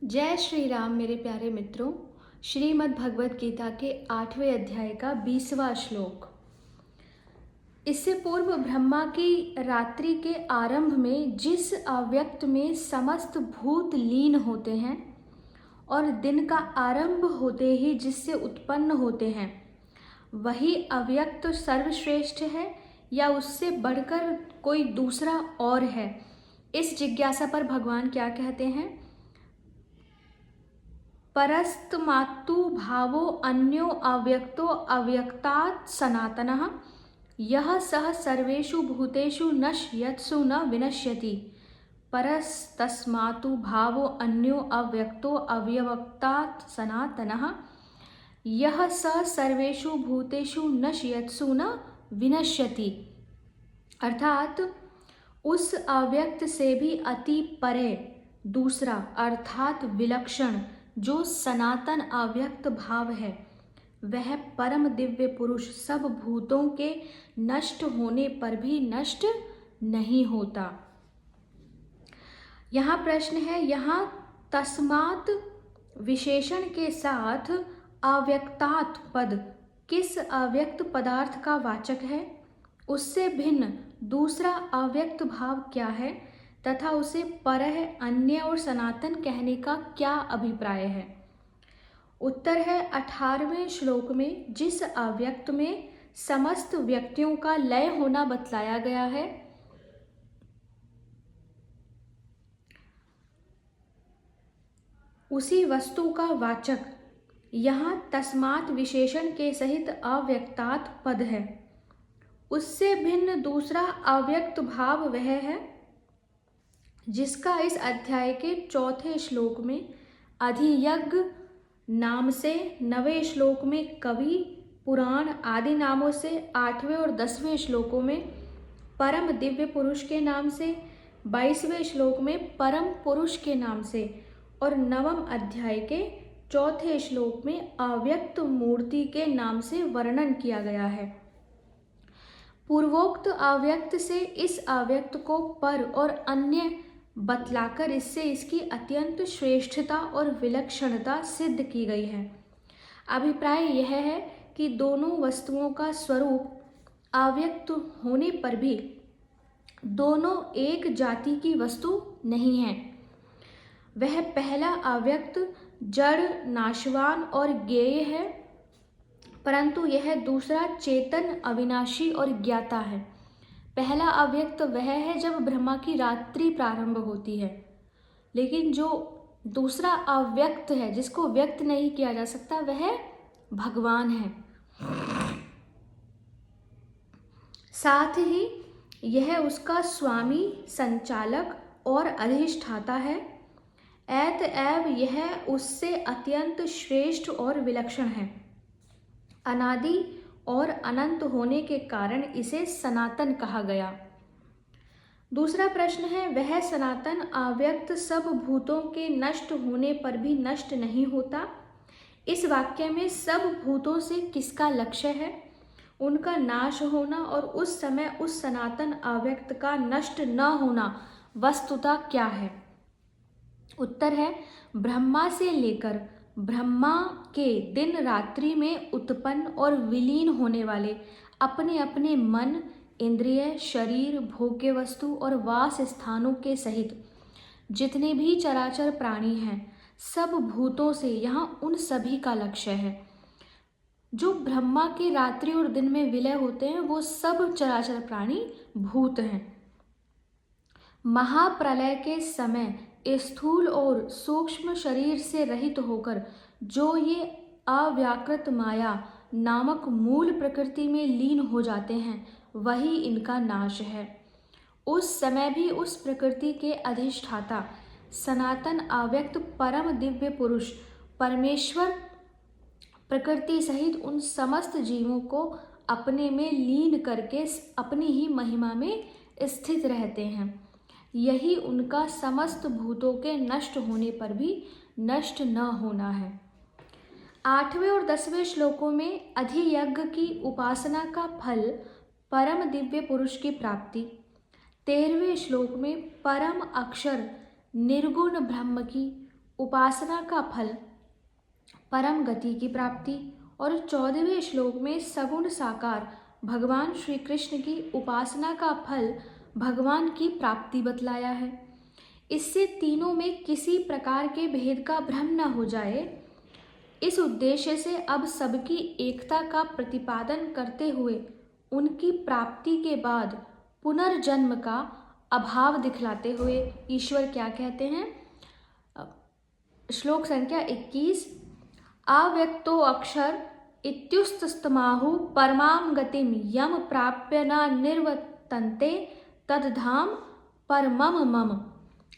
जय श्री राम मेरे प्यारे मित्रों। श्रीमद् भगवत गीता के 8वें अध्याय का 20वां श्लोक। इससे पूर्व ब्रह्मा की रात्रि के आरंभ में जिस अव्यक्त में समस्त भूत लीन होते हैं और दिन का आरंभ होते ही जिससे उत्पन्न होते हैं, वही अव्यक्त सर्वश्रेष्ठ है या उससे बढ़कर कोई दूसरा और है? इस जिज्ञासा पर भगवान क्या कहते हैं? परस्तमात्तु भावो अन्यो अव्यक्तो अव्यक्तात् सनातनः यः सः सर्वेषु भूतेषु नश्यत्सु न विनश्यति। परस्तस्मात्तु भावो अन्यो अव्यक्तो अव्यक्तात् सनातनः यः सः सर्वेषु भूतेषु नश्यत्सु न विनश्यति। अर्थात उस अव्यक्त से भी अति परे दूसरा अर्थात विलक्षण जो सनातन अव्यक्त भाव है, वह परम दिव्य पुरुष सब भूतों के नष्ट होने पर भी नष्ट नहीं होता। यहाँ प्रश्न है, यहाँ तस्मात् विशेषण के साथ अव्यक्तात् पद किस अव्यक्त पदार्थ का वाचक है? उससे भिन्न दूसरा अव्यक्त भाव क्या है तथा उसे परह, अन्य और सनातन कहने का क्या अभिप्राय है? उत्तर है 18वें श्लोक में जिस अव्यक्त में समस्त व्यक्तियों का लय होना बतलाया गया है, उसी वस्तु का वाचक यहाँ तस्मात् विशेषण के सहित अव्यक्तात् पद है। उससे भिन्न दूसरा अव्यक्त भाव वह है जिसका इस अध्याय के 4 श्लोक में अधियज्ञ नाम से, 9वें श्लोक में कवि, पुराण आदि नामों से, 8वें और 10वें श्लोकों में परम दिव्य पुरुष के नाम से, 22वें श्लोक में परम पुरुष के नाम से और 9वें अध्याय के 4 श्लोक में अव्यक्त मूर्ति के नाम से वर्णन किया गया है। पूर्वोक्त अव्यक्त से इस अव्यक्त को पर और अन्य बतलाकर इससे इसकी अत्यंत श्रेष्ठता और विलक्षणता सिद्ध की गई है। अभिप्राय यह है कि दोनों वस्तुओं का स्वरूप अव्यक्त होने पर भी दोनों एक जाति की वस्तु नहीं है। वह पहला अव्यक्त जड़, नाशवान और ज्ञेय है, परंतु यह दूसरा चेतन, अविनाशी और ज्ञाता है। पहला अव्यक्त वह है जब ब्रह्मा की रात्रि प्रारंभ होती है, लेकिन जो दूसरा अव्यक्त है जिसको व्यक्त नहीं किया जा सकता, वह भगवान है। साथ ही यह उसका स्वामी, संचालक और अधिष्ठाता है। अतएव यह उससे अत्यंत श्रेष्ठ और विलक्षण है। अनादि और अनंत होने के कारण इसे सनातन कहा गया। दूसरा प्रश्न है, वह सनातन अव्यक्त सब भूतों के नष्ट होने पर भी नष्ट नहीं होता। इस वाक्य में सब भूतों से किसका लक्ष्य है? उनका नाश होना और उस समय उस सनातन अव्यक्त का नष्ट न होना वस्तुतः क्या है? उत्तर है, ब्रह्मा से लेकर ब्रह्मा के दिन रात्रि में उत्पन्न और विलीन होने वाले अपने अपने मन, इंद्रिय, शरीर, भोग्य वस्तु और वास स्थानों के सहित जितने भी चराचर प्राणी हैं, सब भूतों से यहाँ उन सभी का लक्ष्य है। जो ब्रह्मा के रात्रि और दिन में विलय होते हैं वो सब चराचर प्राणी भूत हैं। महाप्रलय के समय स्थूल और सूक्ष्म शरीर से रहित होकर जो ये अव्याकृत माया नामक मूल प्रकृति में लीन हो जाते हैं, वही इनका नाश है। उस समय भी उस प्रकृति के अधिष्ठाता सनातन अव्यक्त परम दिव्य पुरुष परमेश्वर प्रकृति सहित उन समस्त जीवों को अपने में लीन करके अपनी ही महिमा में स्थित रहते हैं। यही उनका समस्त भूतों के नष्ट होने पर भी नष्ट न होना है। 8वें और 10वें श्लोकों में अधियज्ञ की उपासना का फल परम दिव्य पुरुष की प्राप्ति, 13वें श्लोक में परम अक्षर निर्गुण ब्रह्म की उपासना का फल, परम गति की प्राप्ति। और 14वें श्लोक में सगुण साकार भगवान श्री कृष्ण की उपासना का फल भगवान की प्राप्ति बतलाया है। इससे तीनों में किसी प्रकार के भेद का भ्रम न हो जाए, इस उद्देश्य से अब सबकी एकता का प्रतिपादन करते हुए उनकी प्राप्ति के बाद पुनर्जन्म का अभाव दिखलाते हुए ईश्वर क्या कहते हैं। श्लोक संख्या 21, अव्यक्तो अक्षर इत्युस्तमाहु परमां गतिम यम प्राप्य न निर्वर्तन्ते तद्धाम परमम मम।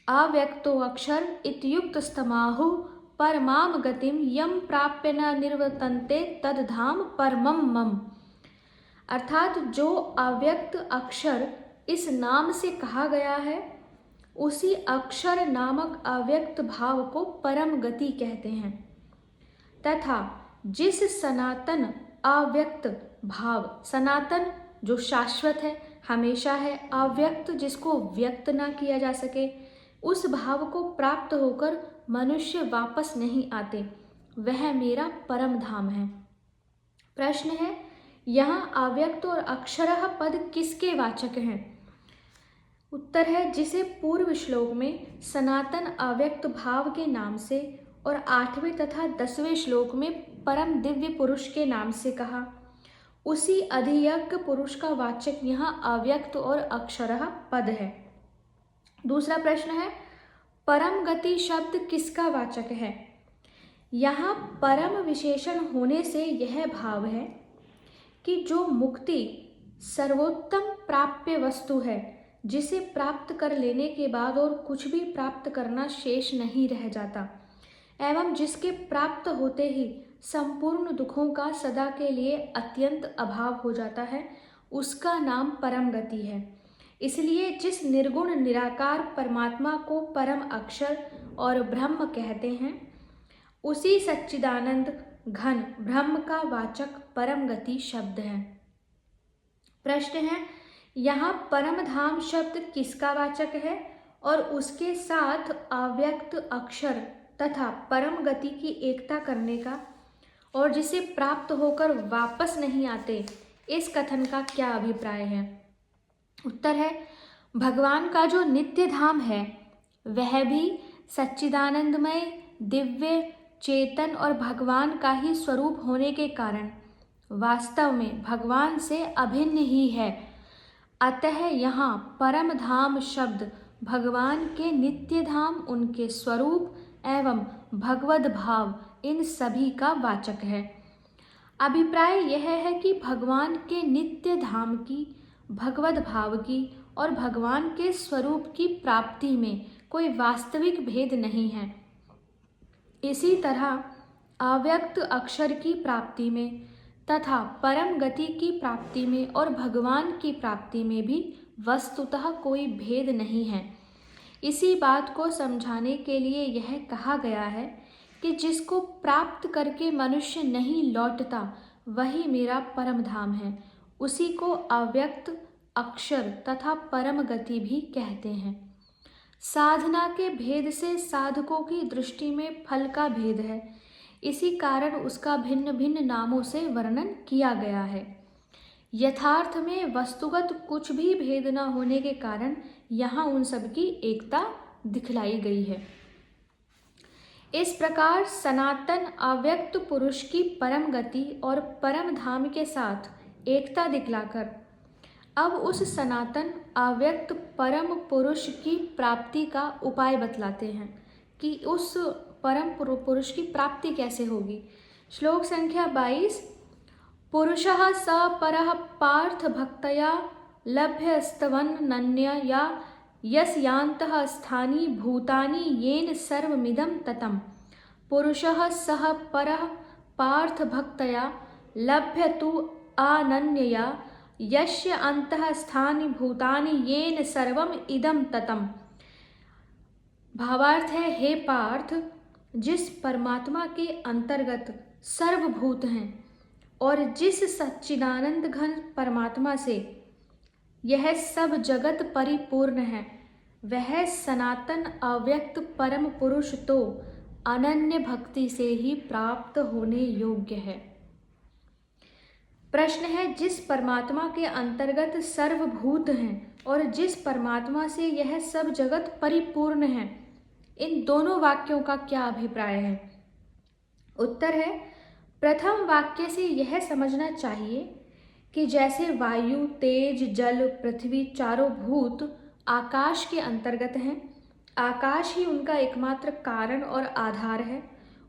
अव्यक्तो अक्षर इत्युक्तस्तमाहु परमां गतिम यम प्राप्य न निर्वर्तन्ते तद्धाम परमम मम। अर्थात जो अव्यक्त अक्षर इस नाम से कहा गया है, उसी अक्षर नामक अव्यक्त भाव को परम गति कहते हैं, तथा जिस सनातन अव्यक्त भाव, सनातन जो शाश्वत है, हमेशा है, अव्यक्त जिसको व्यक्त ना किया जा सके, उस भाव को प्राप्त होकर मनुष्य वापस नहीं आते, वह मेरा परम धाम है। प्रश्न है, यहाँ अव्यक्त और अक्षरः पद किसके वाचक हैं? उत्तर है, जिसे पूर्व श्लोक में सनातन अव्यक्त भाव के नाम से और 8वें तथा 10वें श्लोक में परम दिव्य पुरुष के नाम से कहा, उसी अधियज्ञ पुरुष का वाचक यहाँ अव्यक्त और अक्षरः पद है। दूसरा प्रश्न है, परम गति शब्द किसका वाचक है? यहाँ परम विशेषण होने से यह भाव है कि जो मुक्ति सर्वोत्तम प्राप्य वस्तु है, जिसे प्राप्त कर लेने के बाद और कुछ भी प्राप्त करना शेष नहीं रह जाता, एवं जिसके प्राप्त होते ही संपूर्ण दुखों का सदा के लिए अत्यंत अभाव हो जाता है, उसका नाम परम गति है। इसलिए जिस निर्गुण निराकार परमात्मा को परम अक्षर और ब्रह्म कहते हैं, उसी सच्चिदानंद घन ब्रह्म का वाचक परम गति शब्द है। प्रश्न है, यहाँ परम धाम शब्द किसका वाचक है और उसके साथ अव्यक्त अक्षर तथा परम गति की एकता करने का और जिसे प्राप्त होकर वापस नहीं आते, इस कथन का क्या अभिप्राय है? उत्तर है, भगवान का जो नित्य धाम है वह भी सच्चिदानंदमय दिव्य चेतन और भगवान का ही स्वरूप होने के कारण वास्तव में भगवान से अभिन्न ही है। अतः यहाँ परम धाम शब्द भगवान के नित्य धाम, उनके स्वरूप एवं भगवद भाव, इन सभी का वाचक है। अभिप्राय यह है कि भगवान के नित्य धाम की, भगवद भाव की और भगवान के स्वरूप की प्राप्ति में कोई वास्तविक भेद नहीं है। इसी तरह अव्यक्त अक्षर की प्राप्ति में तथा परम गति की प्राप्ति में और भगवान की प्राप्ति में भी वस्तुतः कोई भेद नहीं है। इसी बात को समझाने के लिए यह कहा गया है कि जिसको प्राप्त करके मनुष्य नहीं लौटता, वही मेरा परम धाम है। उसी को अव्यक्त अक्षर तथा परम गति भी कहते हैं। साधना के भेद से साधकों की दृष्टि में फल का भेद है, इसी कारण उसका भिन्न भिन्न नामों से वर्णन किया गया है। यथार्थ में वस्तुगत कुछ भी भेद न होने के कारण यहाँ उन सब की एकता दिखलाई गई है। इस प्रकार सनातन अव्यक्त पुरुष की परम गति और परम धाम के साथ एकता दिखलाकर अब उस सनातन अव्यक्त परम पुरुष की प्राप्ति का उपाय बतलाते हैं कि उस परम पुरुष की प्राप्ति कैसे होगी। श्लोक संख्या 22, पुरुषः स परः पार्थ भक्तया लभ्यस्तवन्नन्यया यस्यान्तः स्थानि भूतानि येन सर्वमिदं ततं। पुरुषः सः परः पार्थ भक्तया लभ्यतु अनन्यया यस्य अन्तः स्थानि भूतानि येन सर्वम इदं ततं। भावार्थ है, हे पार्थ, जिस परमात्मा के अंतर्गत सर्वभूत हैं और जिस सच्चिदानंद घन परमात्मा से यह सब जगत परिपूर्ण है, वह सनातन अव्यक्त परम पुरुष तो अनन्य भक्ति से ही प्राप्त होने योग्य है। प्रश्न है, जिस परमात्मा के अंतर्गत सर्वभूत हैं और जिस परमात्मा से यह सब जगत परिपूर्ण है, इन दोनों वाक्यों का क्या अभिप्राय है? उत्तर है, प्रथम वाक्य से यह समझना चाहिए कि जैसे वायु, तेज, जल, पृथ्वी चारों भूत आकाश के अंतर्गत हैं, आकाश ही उनका एकमात्र कारण और आधार है,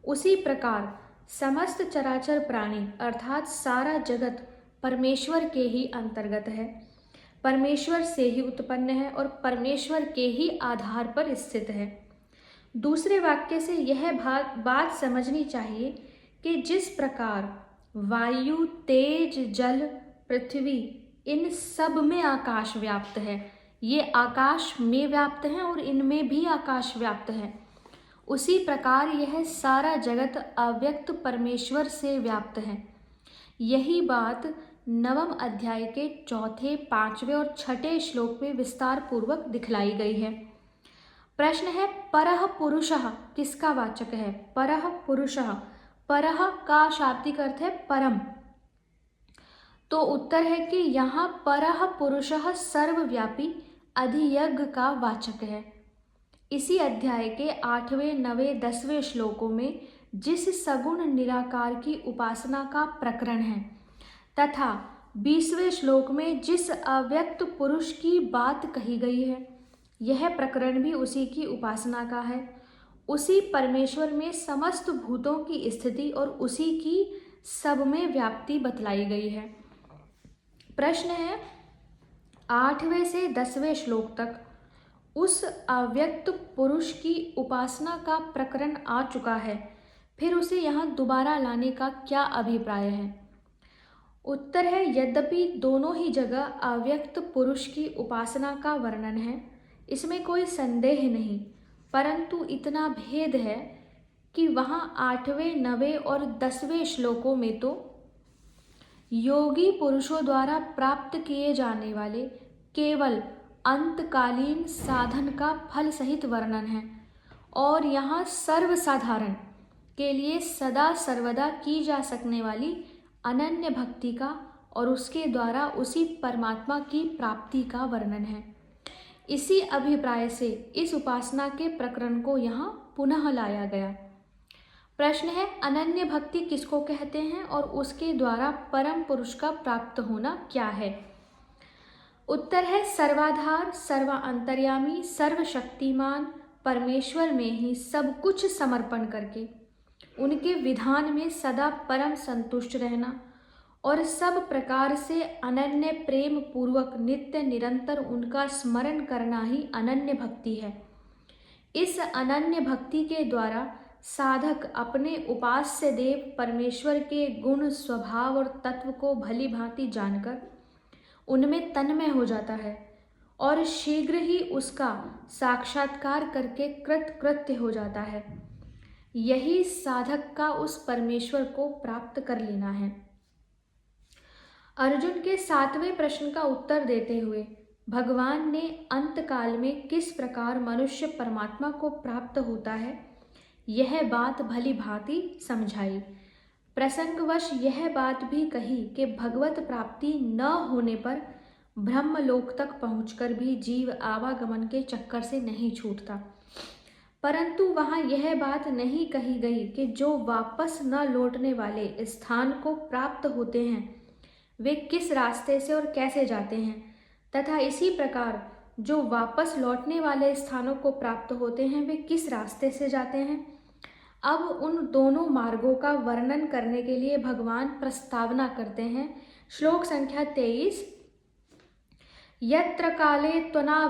उसी प्रकार समस्त चराचर प्राणी अर्थात सारा जगत परमेश्वर के ही अंतर्गत है, परमेश्वर से ही उत्पन्न है और परमेश्वर के ही आधार पर स्थित है। दूसरे वाक्य से यह बात समझनी चाहिए कि जिस प्रकार वायु, तेज, जल, पृथ्वी इन सब में आकाश व्याप्त है, ये आकाश में व्याप्त हैं और इनमें भी आकाश व्याप्त है, उसी प्रकार यह सारा जगत अव्यक्त परमेश्वर से व्याप्त है। यही बात 9वें अध्याय के 4, 5वें और 6ठे श्लोक में विस्तार पूर्वक दिखलाई गई है। प्रश्न है, परः पुरुषः किसका वाचक है? परः पुरुषः, परः का शाब्दिक अर्थ है परम। तो उत्तर है कि यहाँ परः पुरुषः सर्वव्यापी अधियज्ञ का वाचक है। इसी अध्याय के 8वें, 9वें, 10वें श्लोकों में जिस सगुण निराकार की उपासना का प्रकरण है तथा 20वें श्लोक में जिस अव्यक्त पुरुष की बात कही गई है, यह प्रकरण भी उसी की उपासना का है। उसी परमेश्वर में समस्त भूतों की स्थिति और उसी की सब में व्याप्ति बतलाई गई है। प्रश्न है, 8वें से 10वें श्लोक तक उस अव्यक्त पुरुष की उपासना का प्रकरण आ चुका है, फिर उसे यहाँ दोबारा लाने का क्या अभिप्राय है? उत्तर है, यद्यपि दोनों ही जगह अव्यक्त पुरुष की उपासना का वर्णन है, इसमें कोई संदेह नहीं, परंतु इतना भेद है कि वहाँ 8वें, 9वें और 10वें श्लोकों में तो योगी पुरुषों द्वारा प्राप्त किए जाने वाले केवल अंतकालीन साधन का फल सहित वर्णन है और यहाँ सर्वसाधारण के लिए सदा सर्वदा की जा सकने वाली अनन्य भक्ति का और उसके द्वारा उसी परमात्मा की प्राप्ति का वर्णन है। इसी अभिप्राय से इस उपासना के प्रकरण को यहाँ पुनः लाया गया। प्रश्न है, अनन्य भक्ति किसको कहते हैं और उसके द्वारा परम पुरुष का प्राप्त होना क्या है? उत्तर है, सर्वाधार, सर्वा अंतर्यामी, सर्वशक्तिमान परमेश्वर में ही सब कुछ समर्पण करके उनके विधान में सदा परम संतुष्ट रहना और सब प्रकार से अनन्य प्रेम पूर्वक नित्य निरंतर उनका स्मरण करना ही अनन्य भक्ति है। इस अनन्य भक्ति के द्वारा साधक अपने उपास्य देव परमेश्वर के गुण, स्वभाव और तत्व को भली भांति जानकर उनमें तन्मय हो जाता है और शीघ्र ही उसका साक्षात्कार करके कृतकृत्य हो जाता है। यही साधक का उस परमेश्वर को प्राप्त कर लेना है। अर्जुन के 7वें प्रश्न का उत्तर देते हुए भगवान ने अंतकाल में किस प्रकार मनुष्य परमात्मा को प्राप्त होता है, यह बात भली भांति समझाई। प्रसंगवश यह बात भी कही कि भगवत प्राप्ति न होने पर ब्रह्मलोक तक पहुंचकर भी जीव आवागमन के चक्कर से नहीं छूटता, परंतु वहाँ यह बात नहीं कही गई कि जो वापस न लौटने वाले स्थान को प्राप्त होते हैं वे किस रास्ते से और कैसे जाते हैं, तथा इसी प्रकार जो वापस लौटने वाले स्थानों को प्राप्त होते हैं वे किस रास्ते से जाते हैं। अब उन दोनों मार्गों का वर्णन करने के लिए भगवान प्रस्तावना करते हैं। श्लोक संख्या 23, यत्र काले त्वना